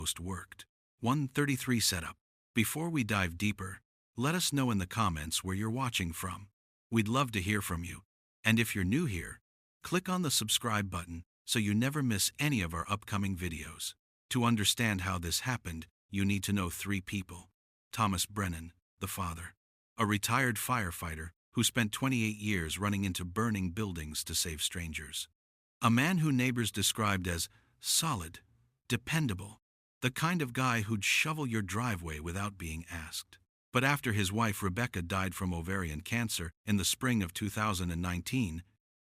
most worked. 133 setup. Before we dive deeper, let us know in the comments where you're watching from. We'd love to hear from you. And if you're new here, click on the subscribe button so you never miss any of our upcoming videos. To understand how this happened, you need to know three people. Thomas Brennan, the father, a retired firefighter who spent 28 years running into burning buildings to save strangers. A man who neighbors described as solid, dependable, the kind of guy who'd shovel your driveway without being asked. But after his wife Rebecca died from ovarian cancer in the spring of 2019,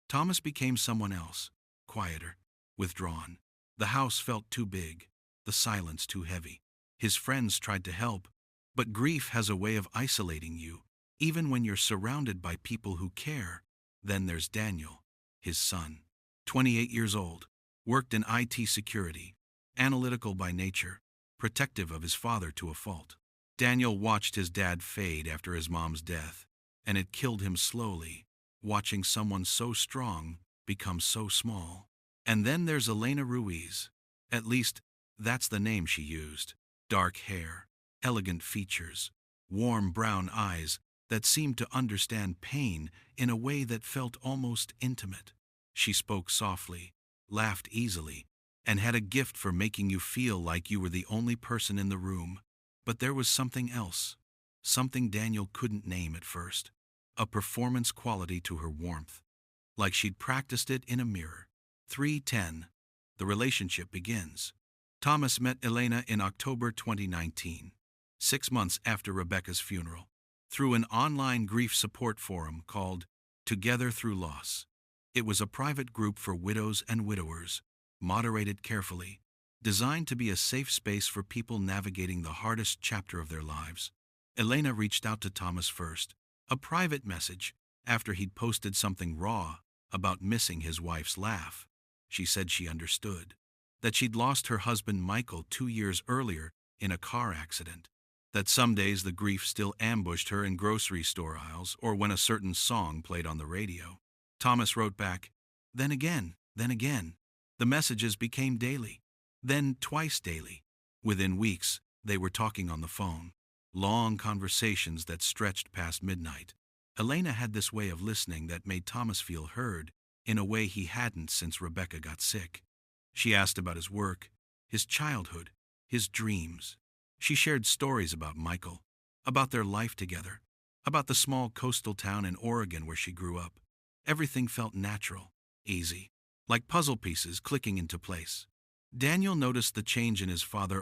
Thomas became someone else, quieter, withdrawn. The house felt too big, the silence too heavy. His friends tried to help, but grief has a way of isolating you, even when you're surrounded by people who care. Then there's Daniel, his son, 28 years old, worked in IT security, analytical by nature, protective of his father to a fault. Daniel watched his dad fade after his mom's death, and it killed him slowly, watching someone so strong become so small. And then there's Elena Ruiz. At least, that's the name she used. Dark hair, elegant features, warm brown eyes that seemed to understand pain in a way that felt almost intimate. She spoke softly, laughed easily, and had a gift for making you feel like you were the only person in the room. But there was something else, something Daniel couldn't name at first, a performance quality to her warmth, like she'd practiced it in a mirror. 3:10. The relationship begins. Thomas met Elena in October 2019, 6 months after Rebecca's funeral, through an online grief support forum called Together Through Loss. It was a private group for widows and widowers, moderated carefully, designed to be a safe space for people navigating the hardest chapter of their lives. Elena reached out to Thomas first, a private message, after he'd posted something raw about missing his wife's laugh. She said she understood, that she'd lost her husband Michael 2 years earlier in a car accident, that some days the grief still ambushed her in grocery store aisles or when a certain song played on the radio. Thomas wrote back, then again. The messages became daily, then twice daily. Within weeks, they were talking on the phone, long conversations that stretched past midnight. Elena had this way of listening that made Thomas feel heard in a way he hadn't since Rebecca got sick. She asked about his work, his childhood, his dreams. She shared stories about Michael, about their life together, about the small coastal town in Oregon where she grew up. Everything felt natural, easy, like puzzle pieces clicking into place. Daniel noticed the change in his father